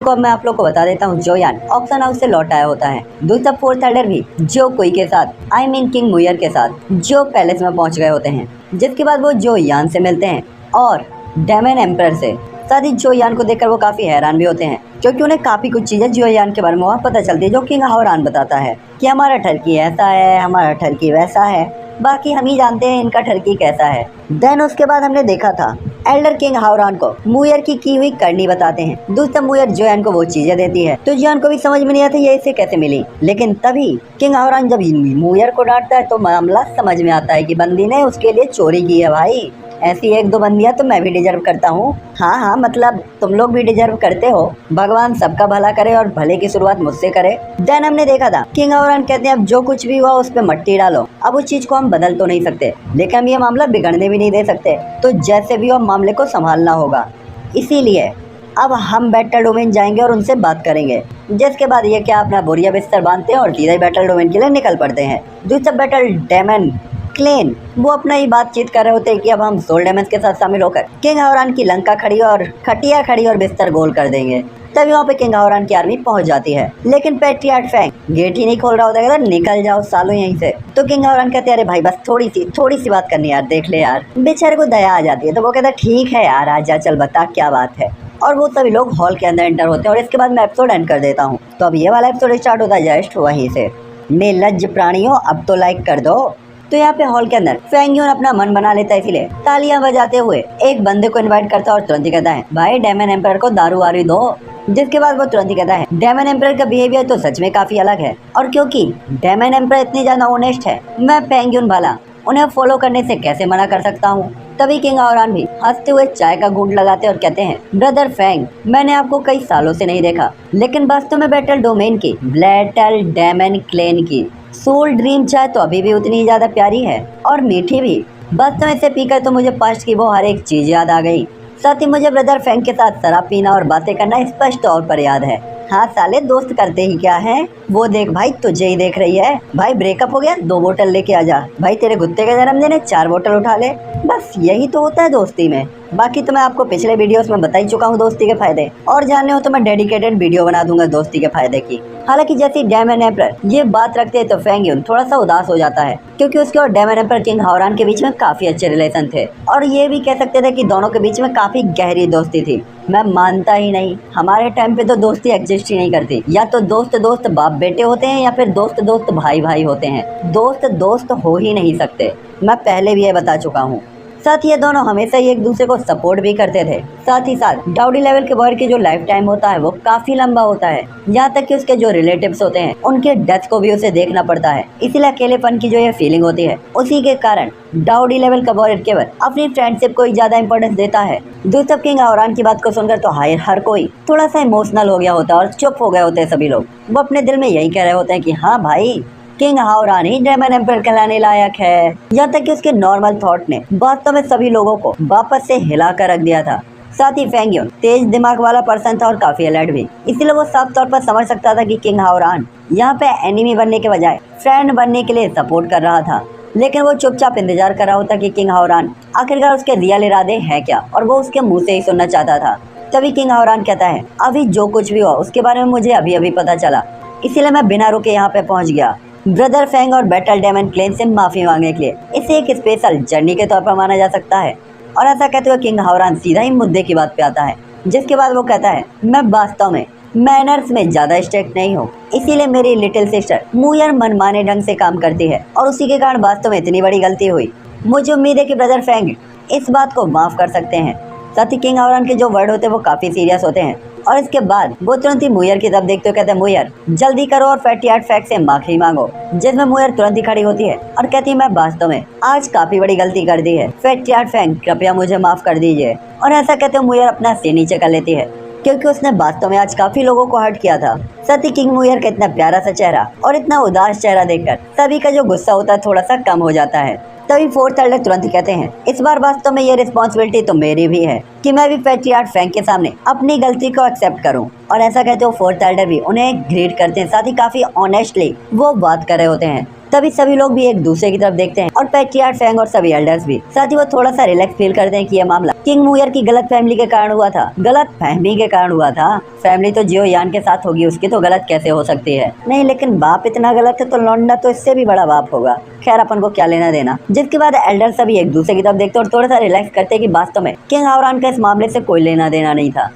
जिसको अब मैं आप लोग को बता देता हूँ। जो यान ऑक्शन हाउस से लौट आया होता है। दूसरा फोर्थ एल्डर भी जो कोई के साथ आई मीन किंग मुयर के साथ जो पैलेस में पहुंच गए होते हैं, जिसके बाद वो जो यान से मिलते हैं और डेमन एम्पर से। साथ ही जो यान को देखकर वो काफी हैरान भी होते हैं, क्योंकि उन्हें काफी कुछ चीजें जो यान के बारे में वहाँ पता चलती है, जो किंग हावरान बताता है कि हमारा टर्की ऐसा है, हमारा टर्की वैसा है, बाकी हम ही जानते हैं इनका टर्की कैसा है। देन उसके बाद हमने देखा था एल्डर किंग हावरान को मुयर की हुई करनी बताते हैं। दूसरा मुयर जोयान को वो चीजें देती है, तो जोयान को भी समझ में नहीं आता ये इसे कैसे मिली। लेकिन तभी किंग हावरान जब मुयर को डांटता है तो मामला समझ में आता है कि बंदी ने उसके लिए चोरी की है। भाई ऐसी एक दो बंदियां तो मैं भी डिजर्व करता हूँ। हाँ, मतलब तुम लोग भी डिजर्व करते हो। भगवान सबका भला करे और भले की शुरुआत मुझसे करे। देन हमने देखा था किंग हावरान कहते हैं अब जो कुछ भी हुआ उस पे मट्टी डालो। अब उस चीज को हम बदल तो नहीं सकते, लेकिन हम ये मामला बिगड़ने भी नहीं दे सकते, तो जैसे भी हो मामले को संभालना होगा। इसीलिए अब हम बैटल डोमेन जाएंगे और उनसे बात करेंगे। जिसके बाद ये क्या अपना बोरिया बिस्तर बांधते हैं और सीधा ही बैटल डोमेन के लिए निकल पड़ते हैं। दूसरा बैटल डेमन क्लेन वो अपना ही बातचीत कर रहे होते हैं कि अब हम सोल डेमन्स के साथ शामिल होकर किंग हावरान की लंका खड़ी और खटिया खड़ी और बिस्तर गोल कर देंगे। तभी वहाँ पे किंग हावरान की आर्मी पहुंच जाती है, लेकिन पैट्रियार्क फैंग गेट ही नहीं खोल रहा होता है, निकल जाओ सालों यहीं से। तो किंग हावरान कहते हैं अरे भाई बस थोड़ी सी बात करनी यार, देख ले यार। बेचारे को दया आ जाती है, तो वो कहता है ठीक है यार आजा, चल बता क्या बात है। और वो सभी लोग हॉल के अंदर एंटर होते हैं और इसके बाद मैं एपिसोड एंड कर देता हूँ। तो अब ये वाला एपिसोड स्टार्ट होता है जस्ट वहीं से। निर्लज्ज प्राणियों अब तो लाइक कर दो। तो यहाँ पे हॉल के अंदर फैंग यून अपना मन बना लेता है, इसीलिए तालियां बजाते हुए एक बंदे को इनवाइट करता है और तुरंत ही कहता है भाई डेमन एम्पर को दारू वारू दो। जिसके बाद वो तुरंत ही कहता है डेमन एम्पर का बिहेवियर तो सच में काफी अलग है, और क्योंकि डेमन एम्पर इतनी ज्यादा ऑनेस्ट है, मैं फैंग यून भला उन्हें फॉलो करने से कैसे मना कर सकता हूँ। तभी किंग हावरान भी हंसते हुए चाय का घूंट लगाते और कहते हैं ब्रदर फैंग, मैंने आपको कई सालों से नहीं देखा, लेकिन वास्तव में बैटल डोमेन की ब्लैटल डेमन क्लेन की सोल ड्रीम चाय तो अभी भी उतनी ही ज्यादा प्यारी है और मीठी भी। वास्तव में इसे पीकर तो मुझे पास्ट की वो हर एक चीज याद आ गई। साथ ही मुझे ब्रदर फैंग के साथ शराब पीना और बातें करना स्पष्ट तौर पर याद है। हाँ साले दोस्त करते ही क्या है, वो देख भाई तुझे ही देख रही है। भाई ब्रेकअप हो गया 2 बोतल लेके आ जा, भाई तेरे कुत्ते का जन्मदिन है 4 बोतल उठा ले। बस यही तो होता है दोस्ती में। बाकी तो मैं आपको पिछले वीडियोस में बता ही चुका हूँ दोस्ती के फायदे, और जानने हो तो मैं डेडिकेटेड वीडियो बना दूंगा दोस्ती के फायदे की। हालांकि जैसे डेमन एम्पर ये बात रखते हैं तो फैंग यून थोड़ा सा उदास हो जाता है, क्योंकि उसके और डेमन एम्पर किंग हावरान के बीच में काफी अच्छे रिलेशन थे, और ये भी कह सकते थे कि दोनों के बीच में काफी गहरी दोस्ती थी। मैं मानता ही नहीं, हमारे टाइम पे तो दोस्ती एग्जिस्ट ही नहीं करती। या तो दोस्त दोस्त बाप बेटे होते हैं या फिर दोस्त दोस्त भाई भाई होते हैं, दोस्त दोस्त हो ही नहीं सकते। मैं पहले भी ये बता चुका हूँ। साथ ही ये दोनों हमेशा ही एक दूसरे को सपोर्ट भी करते थे। साथ ही साथ डाउडी लेवल के बॉय की जो लाइफ टाइम होता है वो काफी लंबा होता है, यहाँ तक कि उसके जो रिलेटिव्स होते हैं उनके डेथ को भी उसे देखना पड़ता है। इसीलिए अकेलेपन की जो ये फीलिंग होती है, उसी के कारण डाउडी लेवल का बॉय केवल अपनी फ्रेंडशिप को ही ज्यादा इंपॉर्टेंस देता है। दूसरा किंग हावरान की बात को सुनकर तो हर कोई थोड़ा सा इमोशनल हो गया होता है और चुप हो गए होते हैं सभी लोग। वो अपने दिल में यही कह रहे होते हैं कि हाँ भाई किंग हावरान ही डेमन एम्पर कहलाने लायक है। यहाँ तक कि उसके नॉर्मल थॉट ने वास्तव में सभी लोगों को वापस से हिला कर रख दिया था। साथ ही फैंग यून तेज दिमाग वाला पर्सन था और काफी अलर्ट भी, इसीलिए वो साफ तौर पर समझ सकता था कि किंग हावरान यहाँ पे एनिमी बनने के बजाय फ्रेंड बनने के लिए सपोर्ट कर रहा था। लेकिन वो चुपचाप इंतजार कर रहा होता कि किंग हावरान आखिरकार उसके रियल इरादे हैं क्या, और वो उसके मुंह से ही सुनना चाहता था। तभी किंग हावरान कहता है अभी जो कुछ भी हुआ उसके बारे में मुझे अभी अभी पता चला, इसीलिए मैं बिना रुके यहाँ पे पहुँच गया ब्रदर फैंग और बैटल डेमन क्लेन से माफी मांगने के लिए। इसे एक स्पेशल जर्नी के तौर पर माना जा सकता है। और ऐसा कहते हुए किंग हावरान सीधा ही मुद्दे की बात पे आता है, जिसके बाद वो कहता है मैं वास्तव में मैनर्स में ज्यादा स्ट्रिक्ट नहीं हूँ, इसीलिए मेरी लिटिल सिस्टर मुयर मनमाने ढंग से काम करती है और उसी के कारण वास्तव में इतनी बड़ी गलती हुई। मुझे उम्मीद है कि ब्रदर फैंग इस बात को माफ कर सकते हैं। साथ ही किंग हावरान के जो वर्ड होते हैं वो काफी सीरियस होते हैं, और इसके बाद वो तुरंत ही मुयर की तरफ देखते हुए कहते हैं मुयर जल्दी करो और फैटियार्क फैंग से माफी मांगो। जिसमें मुयर तुरंत ही खड़ी होती है और कहती है मैं वास्तव में आज काफी बड़ी गलती कर दी है, फैटियार्क फैंग कृपया मुझे माफ कर दीजिए। और ऐसा कहते हुए मुयर अपना सिर नीचे कर लेती है, क्योंकि उसने वास्तव में आज काफी लोगों को हर्ट किया था। साथ ही किंग मुयर का इतना प्यारा सा चेहरा और इतना उदास चेहरा देखकर सभी का जो गुस्सा होता है थोड़ा सा कम हो जाता है। तभी फोर्थ एल्डर तुरंत ही कहते हैं इस बार वास्तव में ये रिस्पॉन्सिबिलिटी तो मेरी भी है कि मैं भी पैट्रियार्क फैंग के सामने अपनी गलती को एक्सेप्ट करूं। और ऐसा कहते हो फोर्थ एल्डर भी उन्हें ग्रीट करते हैं, साथ ही काफी ऑनेस्टली वो बात कर रहे होते हैं। तभी सभी लोग भी एक दूसरे की तरफ देखते हैं और पैट्रियार्क फैंग और सभी एल्डर्स भी। साथ ही वो थोड़ा सा रिलैक्स फील करते हैं कि यह मामला किंग मुयर की गलत फैमिली के कारण हुआ था। गलत फहमी के कारण हुआ था। फैमिली तो जियो यान के साथ होगी, उसकी तो गलत कैसे हो सकती है। नहीं, लेकिन बाप इतना गलत है तो लौंडा तो इससे भी बड़ा बाप होगा। खैर, अपन को क्या लेना देना। जिसके बाद एल्डर सभी एक दूसरे की तरफ देखते और थोड़ा सा रिलैक्स करते कि वास्तव में किंग हावरान का इस मामले से कोई लेना देना नहीं था,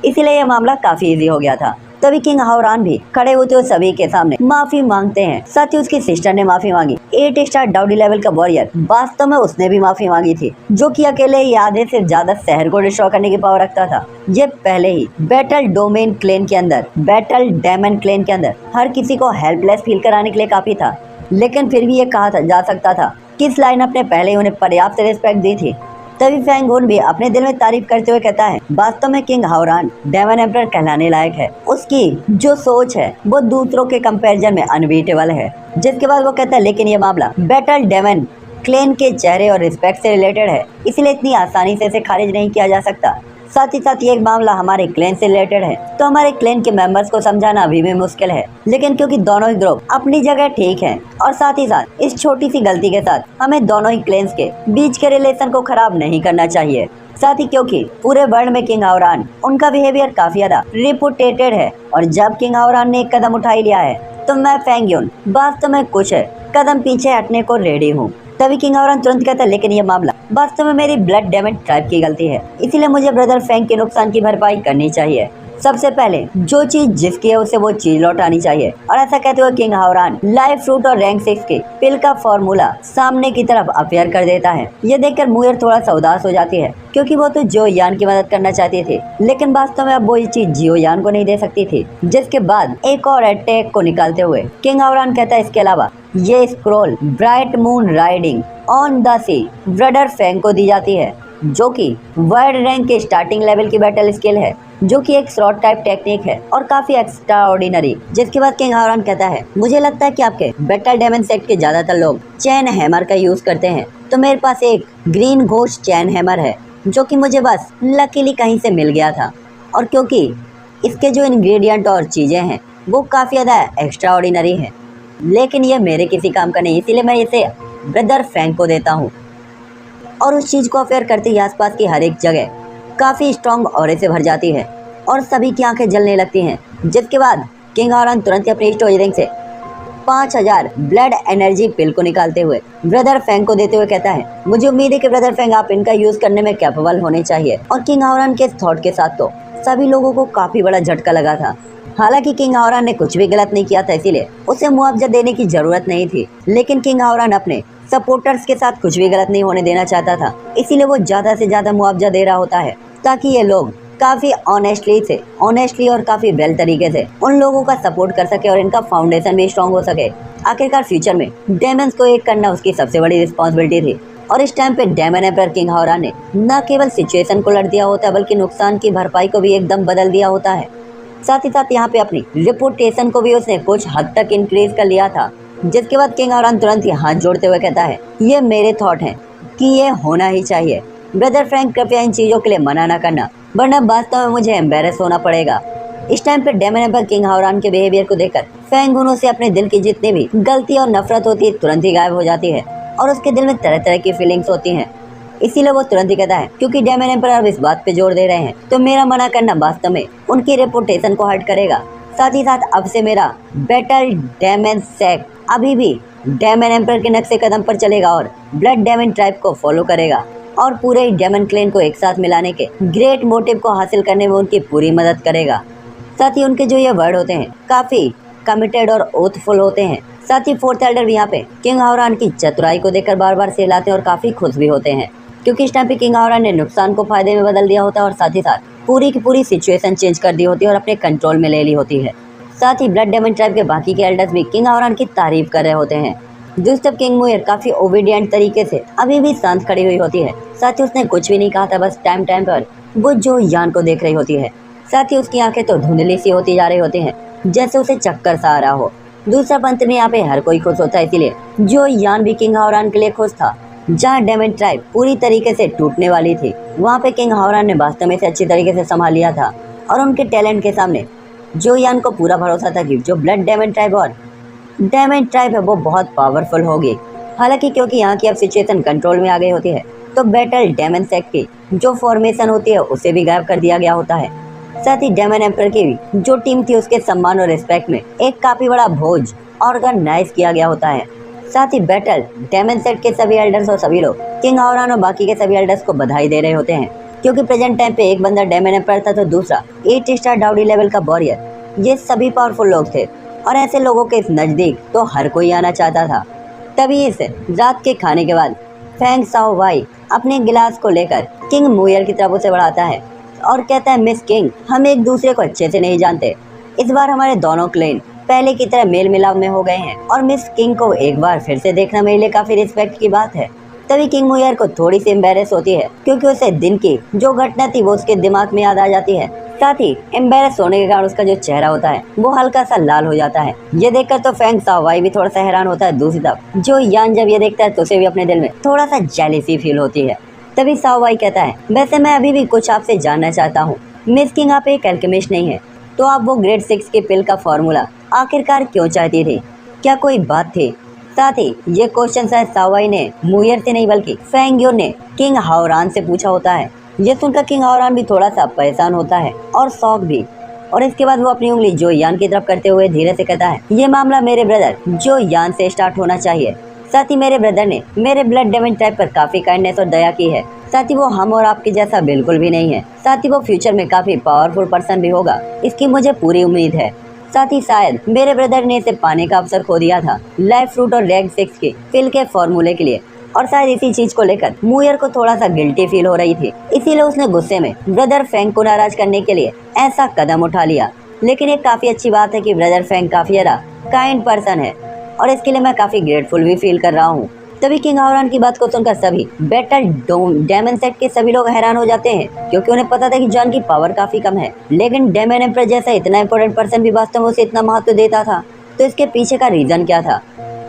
इसीलिए यह मामला काफी इजी हो गया था। तभी किंग हावरान भी खड़े होते हुए सभी के सामने माफी मांगते हैं। साथ ही उसकी सिस्टर ने माफी मांगी। 8 स्टार डाउडी लेवल का वॉरियर, वास्तव में उसने भी माफी मांगी थी, जो कि अकेले ही आधे से ज्यादा शहर को डिस्ट्रॉय करने की पावर रखता था। ये पहले ही बैटल डोमेन क्लेन के अंदर, बैटल डेमन क्लेन के अंदर हर किसी को हेल्पलेस फील कराने के लिए काफी था, लेकिन फिर भी ये कहा जा सकता था कि इस लाइन अपने पहले ही उन्हें पर्याप्त रिस्पेक्ट दी थी। तभी फैंग हुन भी अपने दिल में तारीफ करते हुए कहता है, वास्तव में किंग हावरान डेमन एम्परर कहलाने लायक है। उसकी जो सोच है वो दूसरों के कंपैरिजन में अनबीटेबल है। जिसके बाद वो कहता है, लेकिन ये मामला बैटल डेमन क्लेन के चेहरे और रिस्पेक्ट से रिलेटेड है, इसलिए इतनी आसानी से इसे खारिज नहीं किया जा सकता। साथ ही साथ ये मामला हमारे क्लेन से रिलेटेड है, तो हमारे क्लेन के मेंबर्स को समझाना अभी भी मुश्किल है। लेकिन क्योंकि दोनों ही ग्रुप अपनी जगह ठीक है और साथ ही साथ इस छोटी सी गलती के साथ हमें दोनों ही क्लेन्स के बीच के रिलेशन को खराब नहीं करना चाहिए। साथ ही क्योंकि पूरे वर्ल्ड में किंग हावरान, उनका बिहेवियर काफी ज्यादा रिपुटेटेड है और जब किंग हावरान ने एक कदम उठा ही लिया है तो मैं फैंग ह्यून वास्तव में कुछ कदम पीछे हटने को रेडी हूँ। तभी किंग हावरान तुरंत कहता है, लेकिन ये मामला वास्तव में मेरी ब्लड डेमन ट्राइब की गलती है, इसीलिए मुझे ब्रदर फैंग के नुकसान की भरपाई करनी चाहिए। सबसे पहले जो चीज जिसकी है उसे वो चीज लौटानी चाहिए। और ऐसा कहते हुए किंग हावरान लाइफ फ्रूट और रैंक 6 के पिल का फॉर्मूला सामने की तरफ अपेयर कर देता है। ये देखकर मुयर थोड़ा सा उदास हो जाती है, क्योंकि वो तो जियो यान की मदद करना चाहती थी, लेकिन वास्तव में अब वो ये चीज जियो यान को नहीं दे सकती थी। जिसके बाद एक और अटैक को निकालते हुए किंग हावरान कहता है, इसके अलावा ये scroll bright moon riding on the sea brother Fang को दी जाती है, जो कि वर्ल्ड रैंक के स्टार्टिंग लेवल की बैटल स्किल है, जो कि एक शॉर्ट टाइप टेक्निक है और काफी एक्स्ट्रा ऑर्डिनरी। जिसके बाद किंग हावरान कहता है, मुझे लगता है कि आपके बैटल डेमन सेट के ज्यादातर लोग चैन हैमर का यूज करते हैं, तो मेरे पास एक ग्रीन घोस्ट चैन हैमर है, जो कि मुझे बस लकीली कहीं से मिल गया था। और क्योंकि इसके जो इंग्रेडिएंट और चीजें हैं वो काफी ज्यादा एक्स्ट्रा ऑर्डिनरी है, लेकिन ये मेरे किसी काम का नहीं, इसीलिए मैं इसे ब्रदर फैंग को देता हूँ। और उस चीज को अफेयर करते ही आसपास की हर एक जगह काफी स्ट्रॉन्ग ऑरे से भर जाती है और सभी की आंखें जलने लगती हैं। जिसके बाद किंग हावरान तुरंत अपनी स्टोरेज रिंग से 5000 ब्लड एनर्जी पिल को निकालते हुए ब्रदर फैंग को देते हुए कहता है, मुझे उम्मीद है कि ब्रदर फैंग आप इनका यूज करने में कैपेबल होने चाहिए। और किंग हावरान के इस थॉट के साथ तो सभी लोगों को काफी बड़ा झटका लगा था। हालांकि किंग हावरान ने कुछ भी गलत नहीं किया था, इसीलिए उसे मुआवजा देने की जरूरत नहीं थी, लेकिन किंग हावरान अपने सपोर्टर्स के साथ कुछ भी गलत नहीं होने देना चाहता था, इसीलिए वो ज्यादा से ज्यादा मुआवजा दे रहा होता है, ताकि ये लोग काफी ऑनेस्टली और काफी वेल तरीके से उन लोगों का सपोर्ट कर सके और इनका फाउंडेशन भी स्ट्रॉन्ग हो सके। आखिरकार फ्यूचर में डेमन्स को एक करना उसकी सबसे बड़ी रिस्पॉन्सिबिलिटी थी और इस टाइम पे डेमन एम्परर किंग हावरान ने न केवल सिचुएशन को लड़ दिया होता है, बल्कि नुकसान की भरपाई को भी एकदम बदल दिया होता है। साथ ही साथ यहाँ पे अपनी रिपुटेशन को भी उसने कुछ हद तक इंक्रीज कर लिया था। जिसके बाद किंग हावरान तुरंत ही हाथ जोड़ते हुए कहता है, ये मेरे थॉट हैं कि ये होना ही चाहिए। ब्रदर फ्रैंक, कृपया इन चीजों के लिए मना ना करना, वरना वास्तव में मुझे एम्बेरस होना पड़ेगा। इस टाइम पे डेमन एम्पर किंग हावरान के बिहेवियर को देखकर फैंग हुन से अपने दिल की जितनी भी गलती और नफरत होती है तुरंत ही गायब हो जाती है और उसके दिल में तरह तरह की फीलिंग्स होती हैं। इसीलिए वो तुरंत ही कहता है, क्योंकि डेमन एम्पर अब इस बात पे जोर दे रहे हैं, तो मेरा मना करना वास्तव में उनकी रेपुटेशन को हर्ट करेगा। साथ ही साथ अब से मेरा बैटल डेमन सेट अभी भी डेमन एम्पर के नक्शे कदम पर चलेगा और ब्लड डेमन ट्राइब को फॉलो करेगा और पूरे डेमन क्लेन को एक साथ मिलाने के ग्रेट मोटिव को हासिल करने में उनकी पूरी मदद करेगा। साथ ही उनके जो ये वर्ड होते हैं काफी कमिटेड और ओथफुल होते हैं। साथ ही फोर्थ एल्डर भी यहाँ पे किंग हावरान की चतुराई को देखकर बार बार सहलाते हैं और काफी खुश भी होते हैं, क्योंकि इस टाइम पे किंग हावरान ने नुकसान को फायदे में बदल दिया होता है और साथ ही साथ पूरी की पूरी सिचुएशन चेंज कर दी होती है और अपने कंट्रोल में ले ली होती है। साथ ही ब्लड डेमन ट्राइब के बाकी के एल्डर्स भी किंग हावरान की तारीफ कर रहे होते हैं। दूसरी तरफ किंग मुयर काफी ओबीडियंट तरीके से अभी भी शांत खड़ी हुई होती है। साथ ही उसने कुछ भी नहीं कहा था, बस टाइम पर वो जो यान को देख रही होती है। साथ ही उसकी आंखें तो धुंधली सी होती जा रही होती हैं, जैसे उसे चक्कर सा आ रहा हो। दूसरा पंथ में यहाँ पे हर कोई खुश होता है, इसीलिए जो यान भी किंग हावरान के लिए खुश था। जहाँ डेमन ट्राइब पूरी तरीके से टूटने वाली थी, वहाँ पे किंग हावरान ने वास्तव में से अच्छी तरीके से संभाल लिया था और उनके टैलेंट के सामने जो यान को पूरा भरोसा था कि जो ब्लड डेमन ट्राइब और डायमंड ट्राइब है वो बहुत पावरफुल होगी। हालांकि क्योंकि यहाँ की अब सिचुएशन कंट्रोल में आ गई होती है, तो बैटल डेमन सेक्ट की जो फॉर्मेशन होती है उसे भी गायब कर दिया गया होता है। साथ ही डेमन एम्पर की भी जो टीम थी उसके सम्मान और रिस्पेक्ट में एक काफी बड़ा भोज ऑर्गेनाइज किया गया होता है। साथ ही बैटल डेमन सेक्ट के सभी एल्डर्स और सभी लोग किंग हावरान और बाकी के सभी एल्डर्स को बधाई दे रहे होते हैं, क्योंकि प्रेजेंट टाइम पे एक बंदा डेमन एम्पर था तो दूसरा 8 स्टार डाउडी लेवल का वॉरियर। ये सभी पावरफुल लोग थे और ऐसे लोगों के इस नज़दीक तो हर कोई आना चाहता था। तभी इस रात के खाने के बाद फैंग साओ वाई अपने गिलास को लेकर किंग मुयर की तरफ उसे बढ़ाता है और कहता है, मिस किंग, हम एक दूसरे को अच्छे से नहीं जानते। इस बार हमारे दोनों क्लेन पहले की तरह मेल मिलाप में हो गए हैं और मिस किंग को एक बार फिर से देखना मेरे लिए काफी रिस्पेक्ट की बात है। तभी किंग मुयर को थोड़ी सी एम्बेरस होती है, क्योंकि उसे दिन की जो घटना थी वो उसके दिमाग में याद आ जाती है। साथ ही एम्बेरस होने के कारण उसका जो चेहरा होता है वो हल्का सा लाल हो जाता है। ये देखकर तो फैंग साओवाई भी थोड़ा सा हैरान होता है। दूसरी तरफ जो यान जब ये देखता है तो उसे भी अपने दिल में थोड़ा सा जेलिसी फील होती है। तभी साओवाई कहता है, वैसे मैं अभी भी कुछ आपसे जानना चाहता हूँ। मिस किंग, आप एक अल्केमिस्ट नहीं है, तो आप वो ग्रेड 6 के पिल का फॉर्मूला आखिरकार क्यों चाहती थी? क्या कोई बात थी? साथ ही ये क्वेश्चन शायद साओवाई ने मुयर से नहीं बल्कि फैंग युन ने किंग हावरान से पूछा होता है। ये सुनकर किंग हावरान भी थोड़ा सा परेशान होता है और शौक भी, और इसके बाद वो अपनी उंगली जो यान की तरफ करते हुए धीरे से कहता है, ये मामला मेरे ब्रदर जो यान से स्टार्ट होना चाहिए। साथ ही मेरे ब्रदर ने मेरे ब्लड डेमन टाइप पर काफी काइंडनेस और दया की है। साथ ही वो हम और आपके जैसा बिल्कुल भी नहीं है। साथ ही वो फ्यूचर में काफी पावरफुल पर्सन भी होगा, इसकी मुझे पूरी उम्मीद है। साथ ही शायद मेरे ब्रदर ने इसे पाने का अवसर खो दिया था लाइफ फ्रूट और रेग 6 के पिल के फॉर्मूले के लिए, और शायद इसी चीज को लेकर मुयर को थोड़ा सा गिल्टी फील हो रही थी। इसीलिए उसने गुस्से में ब्रदर फैंग को नाराज करने के लिए ऐसा कदम उठा लिया। लेकिन एक काफी अच्छी बात है कि ब्रदर फैंग काफी ज्यादा काइंड पर्सन है और इसके लिए मैं काफी ग्रेटफुल भी फील कर रहा हूँ। तभी किंग हावरान की बात को सुनकर सभी बैटल डेमन सेट के सभी लोग हैरान हो जाते हैं, क्योंकि उन्हें पता था कि जॉन की पावर काफी कम है, लेकिन डेमन एम्पर जैसा इतना इंपॉर्टेंट पर्सन भी वास्तव में उसे इतना महत्व देता था। तो इसके पीछे का रीजन क्या था?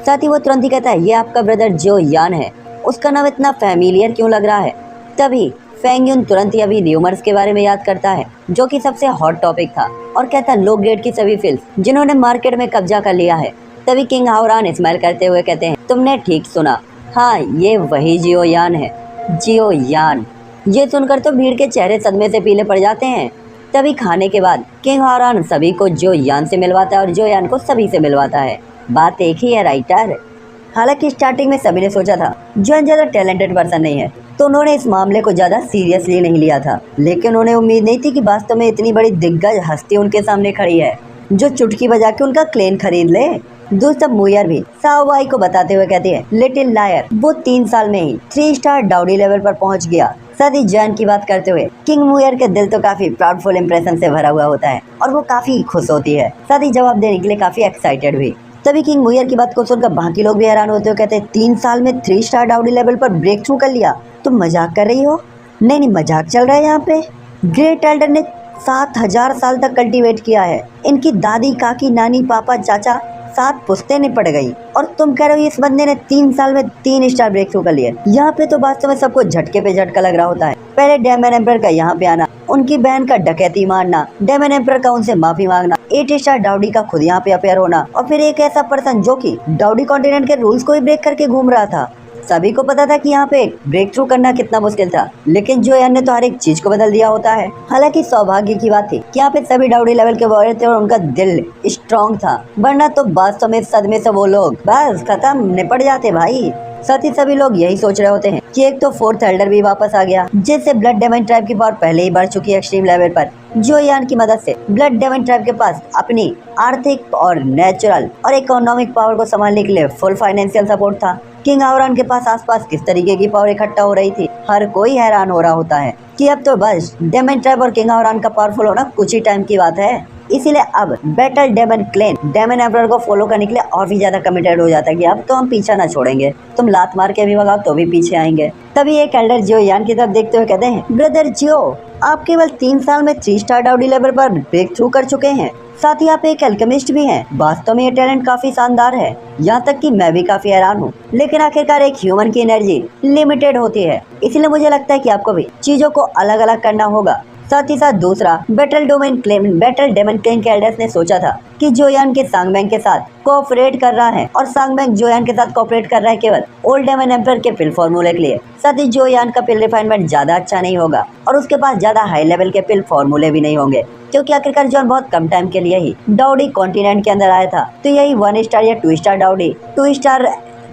साथ ही वो तुरंत ही कहता है, ये आपका ब्रदर जो यान है, उसका नाम इतना फैमिलियर क्यों लग रहा है? तभी फैंग युन तुरंत ही अभी र्यूमर्स के बारे में याद करता है, जो कि सबसे हॉट टॉपिक था, और कहता है, लो ग्रेड की सभी फिल्म जिन्होंने मार्केट में कब्जा कर लिया है। तभी किंग हावरान स्माइल करते हुए कहते हैं, तुमने ठीक सुना, हाँ ये वही जियो यान है, जियो यान। ये सुनकर तो भीड़ के चेहरे सदमे से पीले पड़ जाते हैं। तभी खाने के बाद किंग हावरान सभी को जो यान से मिलवाता है और जो यान को सभी से मिलवाता है। बात एक ही है राइटर। हालांकि स्टार्टिंग में सभी ने सोचा था जॉन ज़्यादा टैलेंटेड पर्सन नहीं है, तो उन्होंने इस मामले को ज़्यादा सीरियसली नहीं लिया था, लेकिन उन्हें उम्मीद नहीं थी कि वास्तव में इतनी बड़ी दिग्गज हस्ती उनके सामने खड़ी है जो चुटकी बजा के उनका क्लेन खरीद ले। दोस्तों मुयर भी साओवाई को बताते हुए कहती है, लिटिल लायर, वो 3 साल में ही 3 स्टार डाउडी लेवल पर पहुंच गया। साथ ही जॉन की बात करते हुए किंग मुयर के दिल तो काफी प्राउडफुल इंप्रेशन से भरा हुआ होता है और वो काफी खुश होती है, साथ ही जवाब देने के लिए काफी एक्साइटेड भी। तभी किंग मुयर की बात को सुनकर बाकी लोग भी हैरान होते हुए कहते हैं, 3 साल में 3 स्टार डाउडी लेवल पर ब्रेक थ्रू कर लिया? तुम मजाक कर रही हो? नहीं, मजाक चल रहा है यहाँ पे। ग्रेट एल्डर ने 7000 साल तक कल्टीवेट किया है। इनकी दादी, काकी, नानी, पापा, चाचा 7 पुश्तें निपट गई, और तुम कह रहे हो इस बंदे ने 3 साल में 3 स्टार ब्रेक थ्रू कर लिए? यहाँ पे तो वास्तव में सबको झटके पे झटका लग रहा होता है। पहले डेमन एम्पर का यहाँ पे आना, उनकी बहन का डकैती मारना, डेमन एम्पर का उनसे माफी मांगना, 8 स्टार डाउडी का खुद यहाँ पे अपेयर होना, और फिर एक ऐसा पर्सन जो कि डाउडी कॉन्टिनेंट के रूल्स को ही ब्रेक करके घूम रहा था। सभी को पता था कि यहाँ पे ब्रेक थ्रू करना कितना मुश्किल था, लेकिन जो यान ने तो हर एक चीज को बदल दिया होता है। हालांकि सौभाग्य की बात थी कि यहाँ पे सभी डाउडी लेवल के वॉरियर थे और उनका दिल स्ट्रॉन्ग था, वरना तो वास्तव में सदमे से वो लोग बस खत्म निपट जाते भाई। साथ ही सभी लोग यही सोच रहे होते हैं कि एक तो 4th एल्डर भी वापस आ गया, जिससे ब्लड डेमन ट्राइब की पावर पहले ही बढ़ चुकी है एक्सट्रीम लेवल पर। जो यान की मदद से ब्लड डेमन ट्राइब के पास अपनी आर्थिक और नेचुरल और इकोनॉमिक पावर को संभालने के लिए फुल फाइनेंशियल सपोर्ट था। किंग हावरान के पास आसपास किस तरीके की पावर इकट्ठा हो रही थी, हर कोई हैरान हो रहा होता है कि अब तो बस डेमन ट्राइब और किंग हावरान का पावरफुल होना कुछ ही टाइम की बात है। इसीलिए अब battle demon clan demon emperor को फॉलो करने के लिए और भी ज्यादा कमिटेड हो जाता है कि अब तो हम पीछा ना छोड़ेंगे, तुम लात मार के भी भगाओ तो भी पीछे आएंगे। तभी एक एल्डर जियो यान की तरफ देखते हुए कहते हैं, ब्रदर जियो, आप केवल 3 साल में 3 स्टार डाउडी लेवल पर ब्रेक थ्रू कर चुके हैं, साथ ही आप एक एल्केमिस्ट भी हैं। वास्तव में ये टैलेंट काफी शानदार है, यहाँ तक कि मैं भी काफी हैरान हूँ, लेकिन आखिरकार एक ह्यूमन की एनर्जी लिमिटेड होती है, इसलिए मुझे लगता है कि आपको भी चीजों को अलग अलग करना होगा। साथ ही साथ दूसरा बैटल डेमन क्लेन के एल्डर्स ने सोचा था कि जोयान के सांगमैंग के साथ कोऑपरेट कर रहा है और सांगमैंग जोयान के साथ कोऑपरेट कर रहा है केवल ओल्ड डेमन एम्पर के पिल फॉर्मूले के लिए। साथ ही जोयान का पिल रिफाइनमेंट ज्यादा अच्छा नहीं होगा और उसके पास ज्यादा हाई लेवल के पिल फॉर्मूले भी नहीं होंगे, क्योंकि आखिरकार जोयान बहुत कम टाइम के लिए ही डाउडी कॉन्टिनेंट के अंदर आया था। तो यही 1 स्टार या 2 स्टार डाउडी 2 स्टार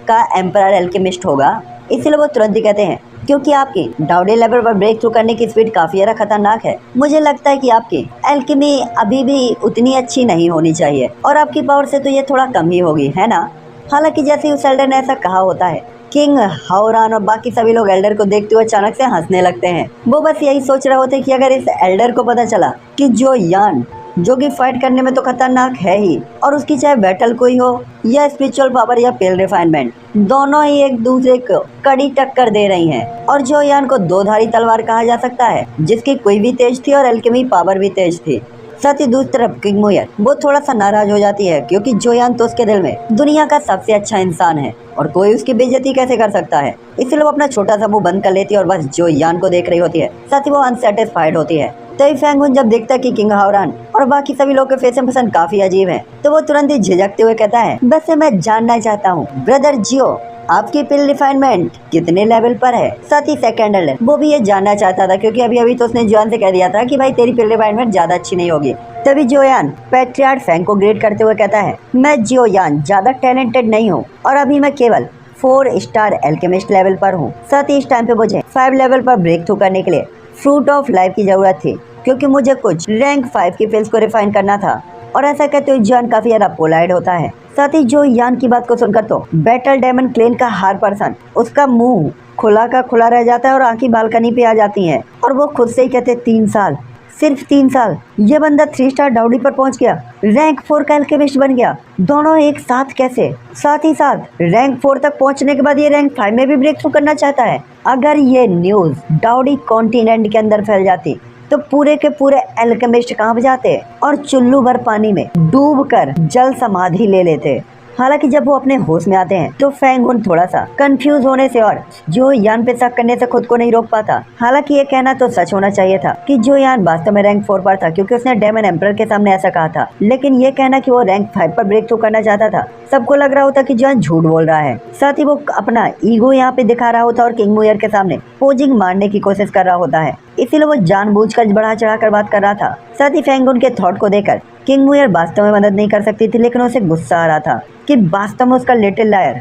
का एम्पर एल्केमिस्ट होगा। इसीलिए वो तुरंत ही कहते हैं, क्योंकि आपकी डाउडी लेवल पर ब्रेक थ्रू करने की स्पीड काफी ज्यादा खतरनाक है। मुझे लगता है कि आपकी एल्केमी अभी भी उतनी अच्छी नहीं होनी चाहिए और आपकी पावर से तो ये थोड़ा कम ही होगी, है ना। हालांकि जैसे उस एल्डर ने ऐसा कहा होता है, किंग हाउरान और बाकी सभी लोग एल्डर को देखते हुए अचानक से हंसने लगते हैं। वो बस यही सोच रहे होते कि अगर इस एल्डर को पता चला कि जोयान जो कि फाइट करने में तो खतरनाक है ही, और उसकी चाहे बैटल कोई हो या स्पिरिचुअल पावर या पिल रिफाइनमेंट, दोनों ही एक दूसरे को कड़ी टक्कर दे रही हैं। और जोयान को दो धारी तलवार कहा जा सकता है, जिसकी कोई भी तेज थी और एल्केमी पावर भी तेज थी। साथ ही दूसरी तरफ किंग मुयर वो थोड़ा सा नाराज हो जाती है, क्योंकि जोयान तो उसके दिल में दुनिया का सबसे अच्छा इंसान है और कोई उसकी बेइज्जती कैसे कर सकता है। इसलिए वो अपना छोटा सा मुंह बंद कर लेती है और बस जोयान को देख रही होती है। साथ ही वो अनसेटिस्फाइड होती है। तभी फैंगुन जब देखता है कि किंग हाउरान और बाकी सभी लोग के फैशन पसंद काफी अजीब है, तो वो तुरंत ही झिझकते हुए कहता है, वैसे मैं जानना चाहता हूँ ब्रदर जियो, आपकी पिल रिफाइनमेंट कितने लेवल पर है। साथ ही सेकंड एल्डर वो भी ये जानना चाहता था, क्योंकि अभी तो उसने जोयान से कह दिया था कि भाई तेरी पिल रिफाइनमेंट ज्यादा अच्छी नहीं होगी। तभी जोयान पैट्रियार्क फैंग को ग्रेड करते हुए कहता है, मैं जोयान ज्यादा टैलेंटेड नहीं हूँ और अभी मैं केवल 4 स्टार एल्केमिस्ट लेवल पर हूँ। साथ ही इस टाइम पे मुझे 5 लेवल पर ब्रेक थ्रू करने के लिए फ्रूट ऑफ लाइफ की जरूरत थी, क्योंकि मुझे कुछ रैंक 5 की पिल्स को रिफाइन करना था। और ऐसा कहते हुए जोयान काफी ज्यादा पोलाइट होता है। साथ ही जोयान की बात को सुनकर तो बैटल डेमन क्लेन का हर पर्सन उसका मुंह खुला का खुला रह जाता है और आंखें बालकनी पे आ जाती हैं और वो खुद से ही कहते 3 साल, सिर्फ 3 साल, ये बंदा 3 स्टार डाउडी पर पहुंच गया, रैंक 4 का एल्केमिस्ट बन गया, दोनों एक साथ कैसे। साथ ही साथ रैंक 4 तक पहुंचने के बाद ये रैंक 5 में भी ब्रेक थ्रू करना चाहता है। अगर ये न्यूज डाउडी कॉन्टिनेंट के अंदर फैल जाती तो पूरे के पूरे एल्केमिस्ट कांप जाते और चुल्लू भर पानी में डूबकर जल समाधि ले लेते। हालांकि जब वो अपने होश में आते हैं तो फैंगुन थोड़ा सा कंफ्यूज होने से और जोयान पे शक करने से खुद को नहीं रोक पाता। हालांकि ये कहना तो सच होना चाहिए था कि जोयान वास्तव में रैंक 4 पर था, क्योंकि उसने डेमन एम्परर के सामने ऐसा कहा था। लेकिन ये कहना कि वो रैंक 5 पर ब्रेक थ्रू करना चाहता था, सबको लग रहा होता कि जोयान झूठ बोल रहा है। साथ ही वो अपना ईगो यहाँ पे दिखा रहा होता और किंग मुयर के सामने पोजिंग मारने की कोशिश कर रहा होता है, इसीलिए वो जानबूझकर बढ़ा चढ़ा कर बात कर रहा था। साथ ही फैंगुन के थॉट को देखकर किंग मुयर वास्तव में मदद नहीं कर सकती थी, लेकिन उसे गुस्सा आ रहा था कि वास्तव में उसका लिटिल लायर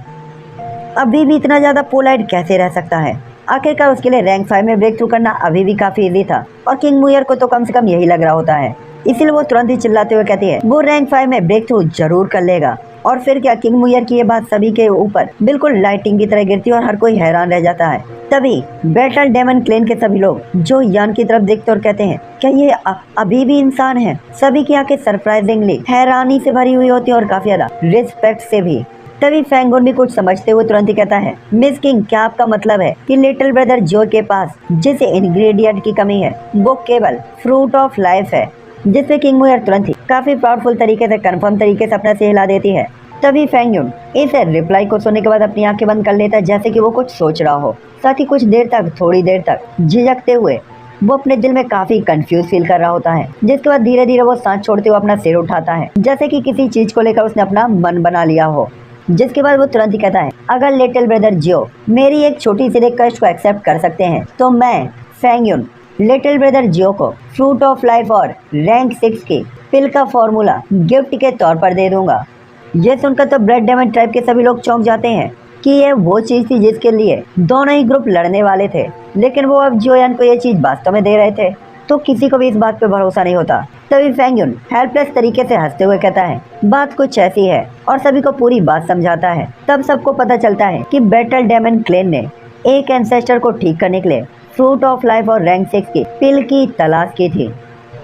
अभी भी इतना ज्यादा पोलाइट कैसे रह सकता है। आखिरकार उसके लिए रैंक 5 में ब्रेक थ्रू करना अभी भी काफी इजी था और किंग मुयर को तो कम से कम यही लग रहा होता है। इसीलिए वो तुरंत ही चिल्लाते हुए कहती है वो रैंक 5 में ब्रेक थ्रू जरूर कर लेगा। और फिर क्या, किंग मुयर की ये बात सभी के ऊपर बिल्कुल लाइटिंग की तरह गिरती है और हर कोई हैरान रह जाता है। तभी बैटल डेमन क्लेन के सभी लोग जोयान की तरफ देखते और कहते हैं, क्या ये अभी भी इंसान है। सभी की आंखें सरप्राइजिंगली हैरानी से भरी हुई होती है और काफी ज्यादा रिस्पेक्ट से भी। तभी फैंगुन भी कुछ समझते हुए तुरंत ही कहता है, मिस किंग, क्या आपका मतलब है कि लिटिल ब्रदर जो के पास जिस इंग्रेडिएंट की कमी है वो केवल फ्रूट ऑफ लाइफ है। जिससे किंग मुयर तुरंत ही काफी प्राउडफुल तरीके से कंफर्म तरीके से अपना सिर हिला देती है। तभी फैंगुन इस रिप्लाई को सुनने के बाद अपनी आंखें बंद कर लेता है, जैसे कि वो कुछ सोच रहा हो। साथ ही कुछ देर तक, थोड़ी देर तक झिझकते हुए वो अपने दिल में काफी कंफ्यूज फील कर रहा होता है, जिसके बाद धीरे धीरे वो सांस छोड़ते हुए अपना सिर उठाता है, जैसे कि किसी चीज को लेकर उसने अपना मन बना लिया हो। जिसके बाद वो तुरंत ही कहता है, अगर लिटिल ब्रदर जियो मेरी एक छोटी सी रिक्वेस्ट को एक्सेप्ट कर सकते हैं तो मैं फैंगुन लिटिल ब्रदर जियो को फ्रूट ऑफ लाइफ और रैंक 6 की पिल का फॉर्मूला गिफ्ट के तौर पर दे दूंगा। ये सुनकर तो ब्लड डेमन ट्राइब के सभी लोग चौंक जाते हैं कि ये वो चीज थी जिसके लिए दोनों ही ग्रुप लड़ने वाले थे, लेकिन वो अब जोयान को ये चीज वास्तव में दे रहे थे, तो किसी को भी इस बात पे भरोसा नहीं होता। तभी फैंगुन हेल्पलेस तरीके से हंसते हुए कहता है, बात कुछ ऐसी है, और सभी को पूरी बात समझाता है। तब सबको पता चलता है कि बैटल डेमन क्लेन ने एक एंसेस्टर को ठीक करने के लिए फ्रूट ऑफ लाइफ और रैंक 6 की पिल की तलाश की थी,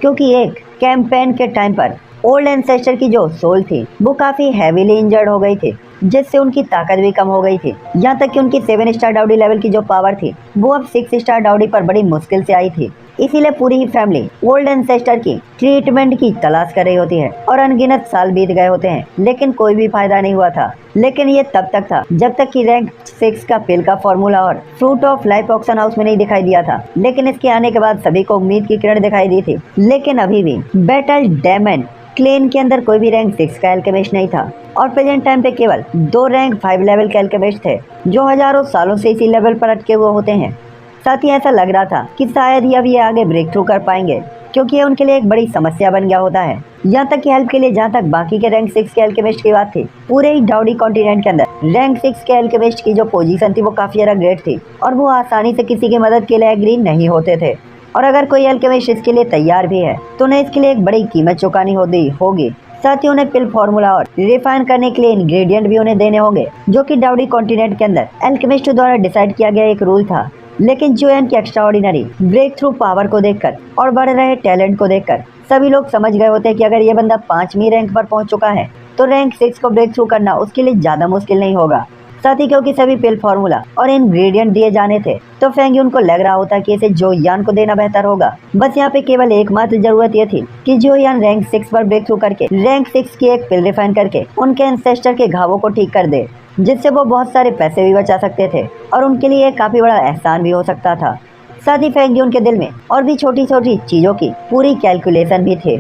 क्योंकि एक कैंपेन के टाइम पर ओल्ड एंसेस्टर की जो सोल थी वो काफी हैवीली इंजर्ड हो गई थी, जिससे उनकी ताकत भी कम हो गई थी। यहाँ तक कि उनकी 7 स्टार डाउडी लेवल की जो पावर थी वो अब 6 स्टार डाउडी पर बड़ी मुश्किल से आई थी। इसीलिए पूरी ही फैमिली ओल्ड एंसेस्टर की ट्रीटमेंट की तलाश कर रही होती है और अनगिनत साल बीत गए होते हैं, लेकिन कोई भी फायदा नहीं हुआ था। लेकिन ये तब तक था जब तक कि रैंक 6 का पिल का फॉर्मूला और fruit of life auction house में नहीं दिखाई दिया था। लेकिन इसके आने के बाद सभी को उम्मीद की किरण दिखाई दी थी। लेकिन अभी भी बैटल डायमंड क्लेन के अंदर कोई भी रैंक 6 का एल्केमिस्ट नहीं था और प्रेजेंट टाइम पे केवल 2 रैंक 5 लेवल के एल्केमिस्ट थे जो हजारों सालों से इसी लेवल पर अटके हुए होते हैं। साथ ही ऐसा लग रहा था कि शायद ही अब ये आगे ब्रेक थ्रू कर पाएंगे, क्योंकि ये उनके लिए एक बड़ी समस्या बन गया होता है। यहाँ तक कि हेल्प के लिए जहाँ तक बाकी के रैंक 6 के एल्केमिस्ट की बात थी, पूरे ही डाउडी कॉन्टिनेंट के अंदर रैंक 6 के एल्केमिस्ट की जो पोजीशन थी वो काफी ज्यादा ग्रेट थी और वो आसानी से किसी की मदद के लिए एग्री नहीं होते थे। और अगर कोई एल्केमिस्ट इसके लिए तैयार भी है तो उन्हें इसके लिए एक बड़ी कीमत चुकानी होगी। साथ ही उन्हें पिल फॉर्मूला और रिफाइन करने के लिए इंग्रेडिएंट भी उन्हें देने होंगे, जो कि डाउडी कॉन्टिनेंट के अंदर एल्केमिस्ट द्वारा डिसाइड किया गया एक रूल था। लेकिन जोयान की एक्स्ट्राऑर्डिनरी ब्रेक थ्रू पावर को देखकर और बढ़ रहे टैलेंट को देखकर सभी लोग समझ गए होते हैं कि अगर ये बंदा 5वीं रैंक पर पहुंच चुका है तो रैंक 6 को ब्रेक थ्रू करना उसके लिए ज्यादा मुश्किल नहीं होगा। साथ ही क्योंकि सभी पिल फॉर्मूला और इंग्रेडिएंट दिए जाने थे तो फेंग यून को लग रहा होता कि इसे जोयान को देना बेहतर होगा। बस यहाँ पे केवल एकमात्र जरूरत ये थी कि जोयान रैंक 6 पर ब्रेक थ्रू करके रैंक 6 की एक पिल रिफाइन करके उनके एंसेस्टर के घावों को ठीक कर दे, जिससे वो बहुत सारे पैसे भी बचा सकते थे और उनके लिए काफी बड़ा एहसान भी हो सकता था। साथ ही फेंग यून के दिल में और भी छोटी छोटी चीजों की पूरी कैलकुलेशन भी थे।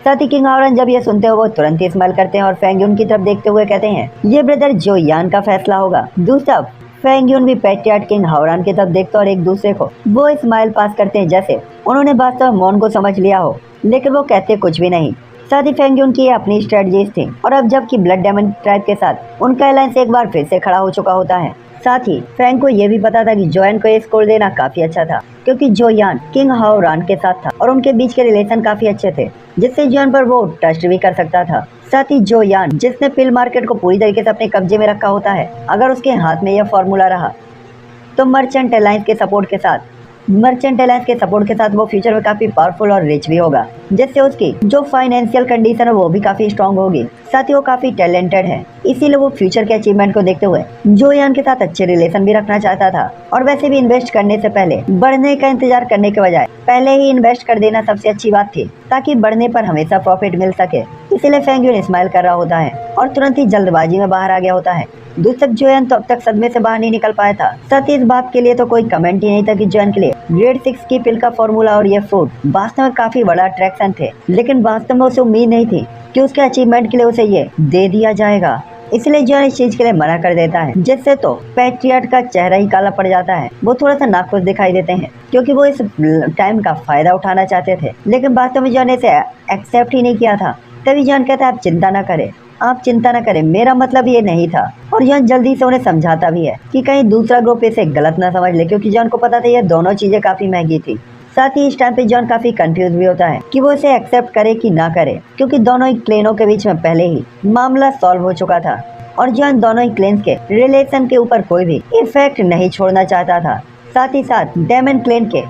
साथ ही किंग हाओरन जब ये सुनते हो वो तुरंत ही स्माइल करते हैं और फेंग यून की तरफ देखते हुए कहते हैं ये ब्रदर जोयान का फैसला होगा। दूसरा फेंग यून भी पैट्रियट किंग हाओरन की तरफ देखते और एक दूसरे को वो स्माइल पास करते हैं जैसे उन्होंने वास्तव में मौन को समझ लिया हो, लेकिन वो कहते कुछ भी नहीं। साथ ही फेंग यून की अपनी स्ट्रेटजीज थी और अब जबकि ब्लड डायमंड ट्राइब के साथ उनका अलायंस एक बार फिर से खड़ा हो चुका होता है। साथ ही फेंग को ये भी पता था कि जोयान को ये स्कोर देना काफी अच्छा था, क्योंकि जोयान किंग हाओरन के साथ था और उनके बीच के रिलेशन काफी अच्छे थे, जिससे जोयान पर वो ट्रस्ट भी कर सकता था। साथ ही जोयान जिसने पिल मार्केट को पूरी तरीके से अपने कब्जे में रखा होता है, अगर उसके हाथ में यह फॉर्मूला रहा तो मर्चेंट अलायंस के सपोर्ट के साथ वो फ्यूचर में काफी पावरफुल और रिच भी होगा, जिससे उसकी जो फाइनेंशियल कंडीशन है वो भी काफी स्ट्रांग होगी। साथ ही वो काफी टैलेंटेड है, इसीलिए वो फ्यूचर के अचीवमेंट को देखते हुए जोयान के साथ अच्छे रिलेशन भी रखना चाहता था। और वैसे भी इन्वेस्ट करने से पहले बढ़ने का इंतजार करने के बजाय पहले ही इन्वेस्ट कर देना सबसे अच्छी बात थी, ताकि बढ़ने पर हमेशा प्रॉफिट मिल सके। इसीलिए फेंग यून स्माइल कर रहा होता है और तुरंत ही जल्दबाजी में बाहर आ गया होता है। दूसरा जोयान तो अब तक सदमे से बाहर नहीं निकल पाया था। साथ ही इस बात के लिए तो कोई कमेंट ही नहीं था कि जोयान के लिए ग्रेड 6 की पिल का फॉर्मूला और ये फ्रूट वास्तव में काफी बड़ा अट्रैक्शन थे, लेकिन वास्तव में उसे उम्मीद नहीं थी कि उसके अचीवमेंट के लिए उसे ये दे दिया जाएगा। इसलिए जोयान इस चीज के लिए मना कर देता है, जिससे तो पैट्रियट का चेहरा ही काला पड़ जाता है। वो थोड़ा सा नाखुश दिखाई देते हैं क्योंकि वो इस टाइम का फायदा उठाना चाहते थे, लेकिन वास्तव में जोयान इसे एक्सेप्ट ही नहीं किया था। तभी जोयान कहता है आप चिंता न करें, मेरा मतलब ये नहीं था। और जॉन जल्दी से उन्हें समझाता भी है कि कहीं दूसरा ग्रुप इसे गलत ना समझ ले, क्योंकि जॉन को पता था ये दोनों चीजें काफी महंगी थी। साथ ही इस टाइम पे जॉन काफी कंफ्यूज भी होता है कि वो इसे एक्सेप्ट करे कि ना करे, क्योंकि दोनों ही क्लेनों के बीच में पहले ही मामला सॉल्व हो चुका था और जॉन दोनों ही क्लेन्स के रिलेशन के ऊपर कोई भी इफेक्ट नहीं छोड़ना चाहता था। साथ ही साथ डायमंड क्लेन के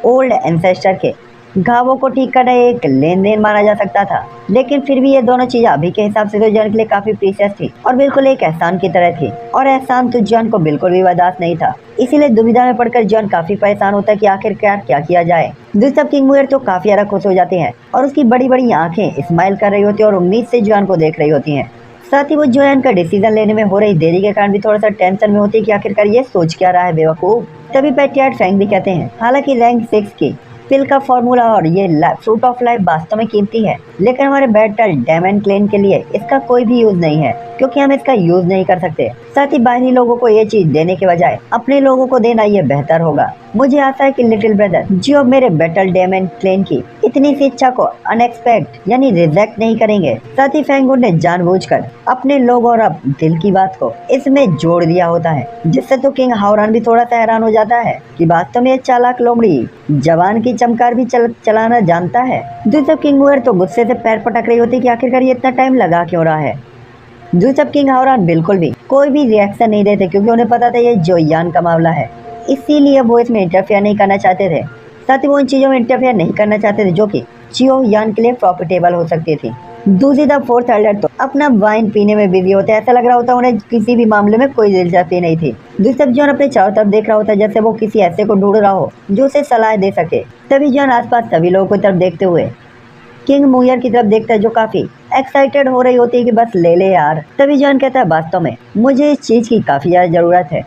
ओल्ड एंसेस्टर के घावों को ठीक करना एक लेन देन माना जा सकता था, लेकिन फिर भी ये दोनों चीजें अभी के हिसाब से तो जॉन के लिए काफी प्रीशियस थी और बिल्कुल एक एहसान की तरह थी, और एहसान तो जॉन को बिल्कुल भी बर्दाश्त नहीं था। इसीलिए दुविधा में पड़कर जॉन काफी परेशान होता है कि आखिरकार क्या किया जाए। दूसरी किंग मुयर तो काफी ज्यादा खुश हो जाते हैं और उसकी बड़ी बड़ी आंखें स्माइल कर रही होती है और उम्मीद से जॉन को देख रही होती हैं। साथ ही वो जोयान का डिसीजन लेने में हो रही देरी के कारण भी थोड़ा सा टेंशन में होती है कि आखिरकार ये सोच क्या रहा है बेवकूफ। तभी पैट्रियट फेंग भी कहते हैं हालांकि रैंक 6 की पिल का फॉर्मूला और ये फ्रूट ऑफ लाइफ वास्तव में कीमती है, लेकिन हमारे बैटल डायमंड क्लेन के लिए इसका कोई भी यूज नहीं है, क्योंकि हम इसका यूज नहीं कर सकते। साथ ही बाहरी लोगों को ये चीज देने के बजाय अपने लोगों को देना ये बेहतर होगा। मुझे आशा है कि लिटिल ब्रदर जो मेरे बैटल डायमंड क्लेन की इतनी सी इच्छा को अनएक्सपेक्ट यानी रिजेक्ट नहीं करेंगे। साथ ही फेंगुन ने जानबूझकर अपने लोगों और अब दिल की बात को इसमें जोड़ दिया होता है, जिससे तो किंग हाओरन भी थोड़ा सा हैरान हो जाता है कि वास्तव में चालाक लोमड़ी जवान की चमकार भी चलाना जानता है। दूसरा किंग मुयर तो गुस्से से पैर पटक रही होती है कि आखिरकार ये इतना टाइम लगा क्यों रहा है। दूसरा किंग हाओरन बिल्कुल भी कोई भी रिएक्शन नहीं देते, क्योंकि उन्हें पता था ये जोयान का मामला है, इसीलिए वो इसमें इंटरफेयर नहीं करना चाहते थे। साथ ही वो इन चीजों में इंटरफेयर नहीं करना चाहते थे जो कि जियो यान के लिए प्रॉफिटेबल हो सकती थी। दूसरी तरफ फोर्थ एल्डर तो अपना वाइन पीने में बिजी होते हैं। ऐसा लग रहा होता है उन्हें किसी भी मामले में कोई दिलचस्पी नहीं थी। दूसरी तरफ जॉन अपने चारों तरफ देख रहा होता है जैसे वो किसी ऐसे को ढूंढ रहा हो जो उसे सलाह दे सके। तभी जॉन आसपास सभी लोगों की तरफ देखते हुए किंग मुयर की तरफ देखता है जो काफी एक्साइटेड हो रही होती है कि बस ले ले यार। तभी जॉन कहता है वास्तव में मुझे इस चीज की काफी ज्यादा जरूरत है।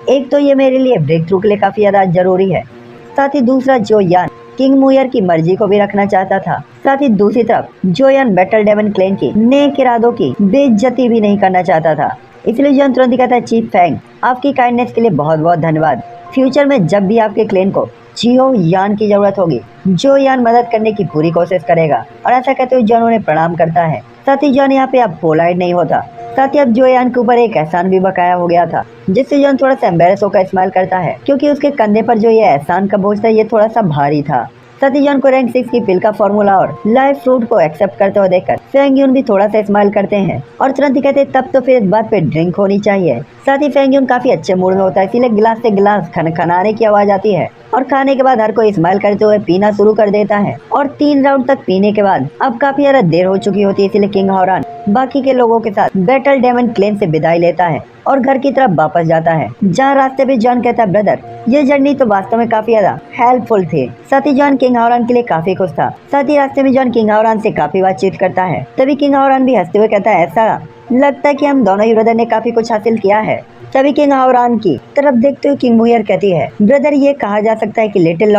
एक तो ये मेरे लिए ब्रेक थ्रू के लिए काफी ज्यादा जरूरी है, साथ ही दूसरा जो यान किंग मुयर की मर्जी को भी रखना चाहता था। साथ ही दूसरी तरफ जो यान बैटल डेमन क्लेन की नेक इरादों की बेइज्जती भी नहीं करना चाहता था। इसलिए जॉन तुरंत ही कहता है चीफ फैंग आपकी काइंडनेस के लिए बहुत बहुत धन्यवाद। फ्यूचर में जब भी आपके क्लेन को जियो यान की जरूरत होगी जो यान मदद करने की पूरी कोशिश करेगा। और ऐसा कहते हुए जॉन उन्हें प्रणाम करता है। साथ ही जॉन यहाँ पे अब पोलाइट नहीं होता। साथ ही अब जो यान के ऊपर एक एहसान भी बकाया हो गया था जिससे जॉन थोड़ा सा एम्बेरस होकर स्माइल करता है क्योंकि उसके कंधे पर जो ये एहसान का बोझ था ये थोड़ा सा भारी था। साथ ही जॉन को रैंक 6 की पिल का फॉर्मूला और लाइफ फ्रूट को एक्सेप्ट करते हुए देखकर फैंग यून भी थोड़ा सा स्माइल करते हैं और तुरंत ही कहते हैं तब तो फिर इस बात पे ड्रिंक होनी चाहिए। साथ ही फैंग यून काफी अच्छे मूड में होता है इसीलिए गिलास से गिलास खनखनाने की आवाज आती है और खाने के बाद हर कोई स्माइल करते हुए पीना शुरू कर देता है। और 3 राउंड तक पीने के बाद अब काफी ज्यादा देर हो चुकी होती है इसीलिए किंग हॉरान बाकी के लोगों के साथ बैटल डेमन क्लेन से विदाई लेता है और घर की तरफ वापस जाता है। जहाँ रास्ते पे जॉन कहता है ब्रदर ये जर्नी तो वास्तव में काफी ज्यादा हेल्पफुल थी। साथ ही जॉन किंग हॉरान के लिए काफी खुश था। साथ ही रास्ते में जॉन किंग हॉरान से काफी बातचीत करता है। तभी किंग हॉरान भी हंसते हुए कहता है ऐसा लगता है कि हम दोनों ही ब्रदर ने काफी कुछ हासिल किया है। तभी किंग हॉरान की तरफ देखते हुए किंग मुयर कहती है ब्रदर ये कहा जा सकता है कि लिटिल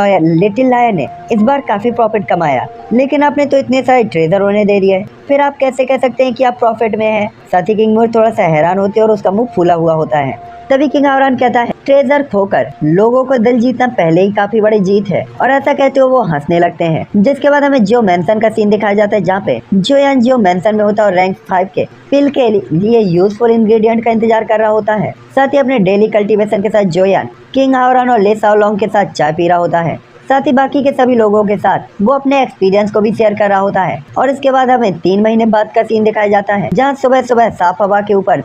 लायर ने इस बार काफी प्रॉफिट कमाया लेकिन आपने तो इतने सारे ट्रेजर उन्हें दे दिए फिर आप कैसे कह सकते हैं कि आप प्रॉफिट में हैं। साथ ही किंग मुयर थोड़ा सा हैरान होते हैं और उसका मुंह फूला हुआ होता है। तभी किंग हॉरान कहता है ट्रेजर खोकर लोगों को दिल जीतना पहले ही काफी बड़ी जीत है। और ऐसा कहते हुए वो हंसने लगते हैं जिसके बाद हमें जो मैंसन का सीन दिखाया जाता है जहाँ पे जो यान जो मैंसन में होता है और रैंक 5 के पिल के लिए यूजफुल इंग्रेडिएंट का इंतजार कर रहा होता है। साथ ही अपने डेली कल्टीवेशन के साथ जो यान किंग हॉरान और ले साओलोंग के साथ चाय पी रहा होता है। साथ ही बाकी के सभी लोगों के साथ वो अपने एक्सपीरियंस को भी शेयर कर रहा होता है। और इसके बाद हमें 3 महीने बाद का सीन दिखाया जाता है जहाँ सुबह सुबह साफ हवा के ऊपर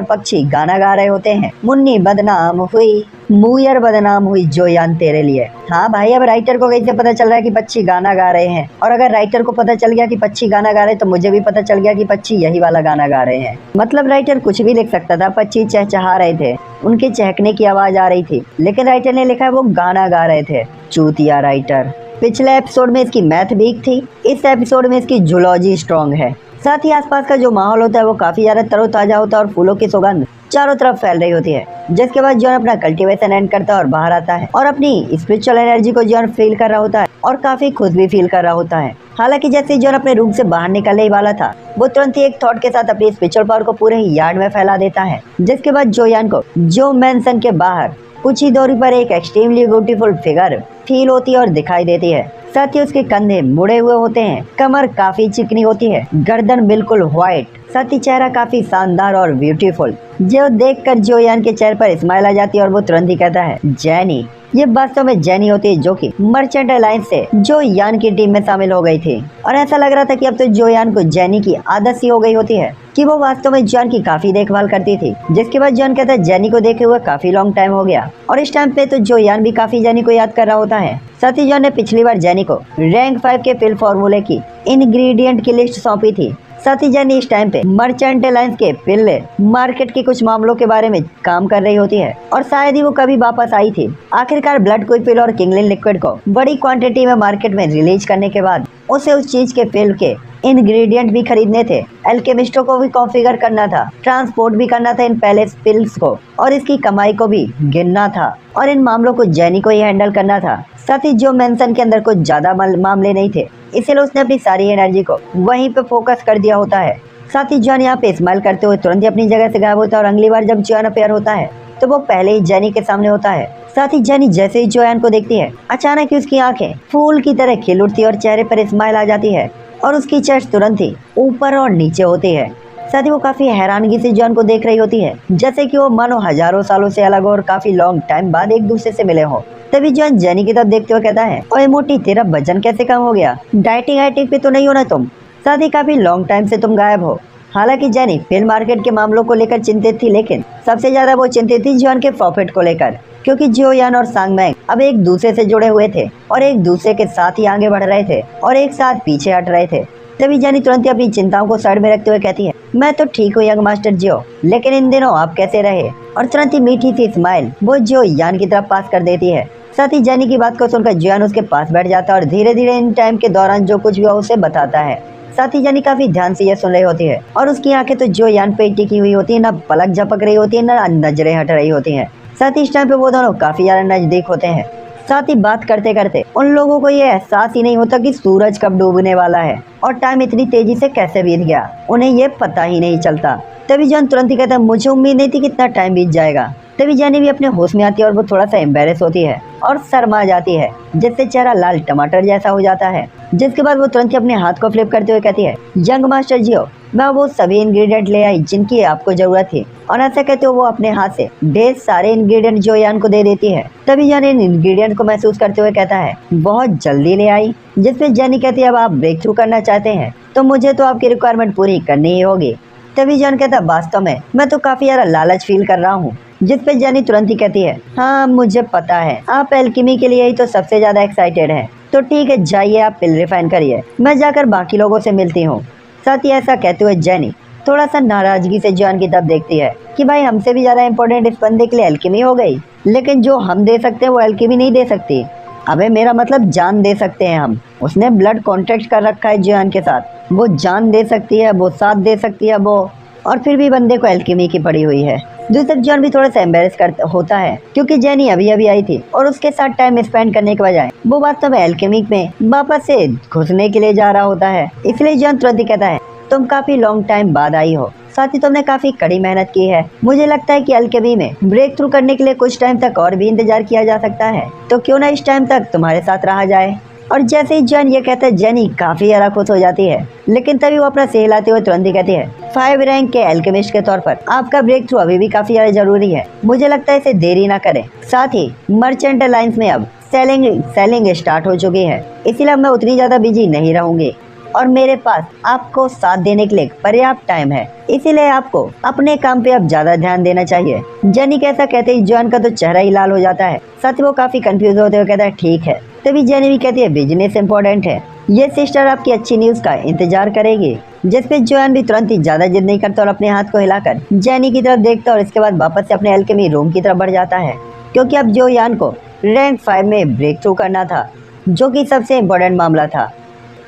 पक्षी गाना गा रहे होते हैं। मुन्नी बदनाम हुई मुयर बदनाम हुई जो यान तेरे लिए। हाँ भाई अब राइटर को कैसे पता चल रहा है कि पक्षी गाना गा रहे हैं और अगर राइटर को पता चल गया कि पक्षी गाना गा रहे हैं तो मुझे भी पता चल गया कि पक्षी यही वाला गाना गा रहे हैं। मतलब राइटर कुछ भी लिख सकता था। पक्षी चहचहा रहे थे उनके चहकने की आवाज आ रही थी लेकिन राइटर ने लिखा है वो गाना गा रहे थे। चूतिया राइटर। पिछले एपिसोड में इसकी मैथ वीक थी इस एपिसोड में इसकी जूलॉजी स्ट्रॉन्ग है। साथ ही आसपास का जो माहौल होता है वो काफी ज्यादा तरोताजा होता है और फूलों की सुगंध चारों तरफ फैल रही होती है। जिसके बाद जॉन अपना कल्टीवेशन एंड करता है और बाहर आता है और अपनी स्पिरिचुअल एनर्जी को जॉन फील कर रहा होता है और काफी खुश भी फील कर रहा होता है। हालांकि जैसे जॉन अपने रूम से बाहर निकलने ही वाला था वो तुरंत ही एक थॉट के साथ अपनी स्पिरिचुअल पावर को पूरे यार्ड में फैला देता है। जिसके बाद जो यान को जो मैंसन के बाहर कुछ ही दूरी पर एक एक्सट्रीमली ब्यूटीफुल फिगर फील होती है और दिखाई देती है। साथ ही उसके कंधे मुड़े हुए होते हैं, कमर काफी चिकनी होती है, गर्दन बिल्कुल व्हाइट, साथ ही चेहरा काफी शानदार और ब्यूटीफुल। जो देखकर जो यान के चेहरे पर स्माइल आ जाती है और वो तुरंत ही कहता है जैनी। ये वास्तव में जैनी होती है जो कि मर्चेंट अलायंस से जो यान की टीम में शामिल हो गई थी। और ऐसा लग रहा था कि अब तो जो यान को जैनी की आदत सी हो गई होती है कि वो वास्तव में जॉन की काफी देखभाल करती थी। जिसके बाद जॉन कहता है जैनी को देखे हुए काफी लॉन्ग टाइम हो गया और इस टाइम पे तो जो यान भी काफी जैनी को याद कर रहा होता है। साथ ही जॉन ने पिछली बार जैनी को रैंक 5 के पिल फॉर्मूले की इंग्रेडिएंट की लिस्ट सौंपी थी। साथ ही जैनी इस टाइम पे मर्चेंट अलायंस के पिल मार्केट के कुछ मामलों के बारे में काम कर रही होती है और शायद ही वो कभी वापस आई थी। आखिरकार ब्लड क्विक पिल और किंगलिन लिक्विड को बड़ी क्वांटिटी में मार्केट में रिलीज करने के बाद उसे उस चीज के पिल के इंग्रेडिएंट भी खरीदने थे, एल्केमिस्टों को भी कॉन्फ़िगर करना था, ट्रांसपोर्ट भी करना था इन पैलेस पिल्स को और इसकी कमाई को भी गिनना था और इन मामलों को जैनी को ही हैंडल करना था। साथ ही जो मैंसन के अंदर कुछ ज्यादा मामले नहीं थे इसलिए उसने अपनी सारी एनर्जी को वहीं पे फोकस कर दिया होता है। साथ ही जॉन यहाँ पे स्माइल करते हुए तुरंत ही अपनी जगह से गायब होता है और अगली बार जब जॉन अपेयर होता है तो वो पहले ही जैनी के सामने होता है। साथ ही जैनी जैसे ही जोयान को देखती है अचानक ही उसकी आंखें फूल की तरह खिल उठती है और चेहरे पर स्माइल आ जाती है और उसकी चेस्ट तुरंत ही ऊपर और नीचे होती है। साथ ही वो काफी हैरानगी से जॉन को देख रही होती है जैसे कि वो मानो हजारों सालों से अलग हो और काफी लॉन्ग टाइम बाद एक दूसरे से मिले हो। तभी जॉन जैनी की तरफ देखते हुए कहता है ओए मोटी तेरा वजन कैसे कम हो गया, डाइटिंग पे तो नहीं हो ना तुम, साथ ही काफी लॉन्ग टाइम से तुम गायब हो। हालांकि जैनी फिल्म मार्केट के मामलों को लेकर चिंतित थी लेकिन सबसे ज्यादा वो चिंतित थी जॉन के प्रॉफिट को लेकर। क्योंकि जो यान और सांगमैंग अब एक दूसरे से जुड़े हुए थे और एक दूसरे के साथ ही आगे बढ़ रहे थे और एक साथ पीछे हट रहे थे। तभी जेनी तुरंत ही अपनी चिंताओं को साइड में रखते हुए कहती है, मैं तो ठीक हूँ यंग मास्टर जियो, लेकिन इन दिनों आप कैसे रहे? और तुरंत ही मीठी सी स्माइल वो जो यान की तरफ पास कर देती है। साथ ही जेनी की बात को सुनकर जियान उसके पास बैठ जाता है और धीरे धीरे इन टाइम के दौरान जो कुछ हुआ उसे बताता है। साथ ही जेनी काफी ध्यान से यह सुन रही होती है और उसकी आंखें तो जो यान पे टिकी हुई होती है, ना पलक झपक रही होती है, ना नजरें हट रही होती हैं। साथ ही इस टाइम पे वो दोनों काफी ज्यादा नजदीक होते हैं। साथ ही बात करते करते उन लोगों को ये एहसास ही नहीं होता कि सूरज कब डूबने वाला है और टाइम इतनी तेजी से कैसे बीत गया, उन्हें ये पता ही नहीं चलता। तभी जॉन तुरंत ही कहता है, मुझे उम्मीद नहीं थी कि इतना टाइम बीत जाएगा। तभी जेनी भी अपने होश में आती है और वो थोड़ा सा एम्बेरस होती है और शर्मा जाती है, जिससे चेहरा लाल टमाटर जैसा हो जाता है। जिसके बाद वो तुरंत ही अपने हाथ को फ्लिप करते हुए कहती है, यंग मास्टर जियो, मैं वो सभी इंग्रेडिएंट ले आई जिनकी आपको जरूरत थी। और ऐसा कहते हो वो अपने हाथ से ढेर सारे इंग्रेडिएंट जो यान को दे देती है। तभी यान इन इंग्रेडिएंट को महसूस करते हुए कहता है, बहुत जल्दी ले आई। जिसपे जेनी कहती है, अब आप ब्रेक थ्रू करना चाहते हैं तो मुझे तो आपकी रिक्वायरमेंट पूरी करनी ही होगी। तभी जॉन कहता है, वास्तव में मैं तो काफी ज्यादा लालच फील कर रहा हूँ। जिसपे जेनी तुरंत ही कहती है, हाँ मुझे पता है आप एल्केमी के लिए ही तो सबसे ज्यादा एक्साइटेड हैं। तो ठीक है, जाइए आप पिल रिफाइन करिए, मैं जाकर बाकी लोगों से मिलती हूँ। साथ ही ऐसा कहते हुए जेनी थोड़ा सा नाराजगी से जॉन की तरफ देखती है कि भाई हमसे भी ज्यादा इम्पोर्टेंट इस बंदे के लिए एल्केमी हो गई, लेकिन जो हम दे सकते हैं वो एल्केमी नहीं दे सकती। अबे मेरा मतलब जान दे सकते हैं हम। उसने ब्लड कॉन्ट्रैक्ट कर रखा है जॉन के साथ, वो जान दे सकती है, वो साथ दे सकती है वो, और फिर भी बंदे को एल्केमी की पड़ी हुई है। दूसरी तरफ जॉन भी थोड़ा सा एम्बेरस होता है क्योंकि जेनी अभी अभी आई थी और उसके साथ टाइम स्पेंड करने के बजाय वो वास्तव में एल्केमी में वापस से घुसने के लिए जा रहा होता है। इसलिए जॉन तुरंत ही कहता है, तुम काफी लॉन्ग टाइम बाद आई हो, साथ ही तुमने काफी कड़ी मेहनत की है। मुझे लगता है कि एल्केमी में ब्रेक थ्रू करने के लिए कुछ टाइम तक और भी इंतजार किया जा सकता है, तो क्यों ना इस टाइम तक तुम्हारे साथ रहा जाए। और जैसे ही जॉन ये कहता है, जेनी काफी ज्यादा खुश हो जाती है, लेकिन तभी वो अपना सिर हिलाते हुए तुरंत ही कहती है, 5 रैंक के एल्केमिस्ट के तौर पर आपका ब्रेक थ्रू अभी भी काफी ज्यादा जरूरी है। मुझे लगता है इसे देरी ना करें। साथ ही मर्चेंट अलायंस में अब सेलिंग स्टार्ट हो चुकी है, इसीलिए मैं उतनी ज्यादा बिजी नहीं रहूंगी और मेरे पास आपको साथ देने के लिए पर्याप्त टाइम है, इसीलिए आपको अपने काम पे अब ज्यादा ध्यान देना चाहिए। जेनी कैसा कहते ही जॉन का तो चेहरा ही लाल हो जाता है। साथ ही वो काफी कंफ्यूज होते हुए कहता है, ठीक है। तभी जेनी भी कहती है, बिजनेस इंपॉर्टेंट है, ये सिस्टर आपकी अच्छी न्यूज का इंतजार करेगी। जिसपे जॉन भी तुरंत ही ज्यादा जिद नहीं करता और अपने हाथ को हिलाकर जेनी की तरफ देखता और इसके बाद वापस से अपने एल्केमी रूम की तरफ बढ़ जाता है, क्योंकि अब जो यान को रैंक 5 में ब्रेक थ्रू करना था, जो कि सबसे इम्पोर्टेंट मामला था।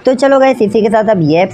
तो चलो गाइस, इसी के साथ अब ये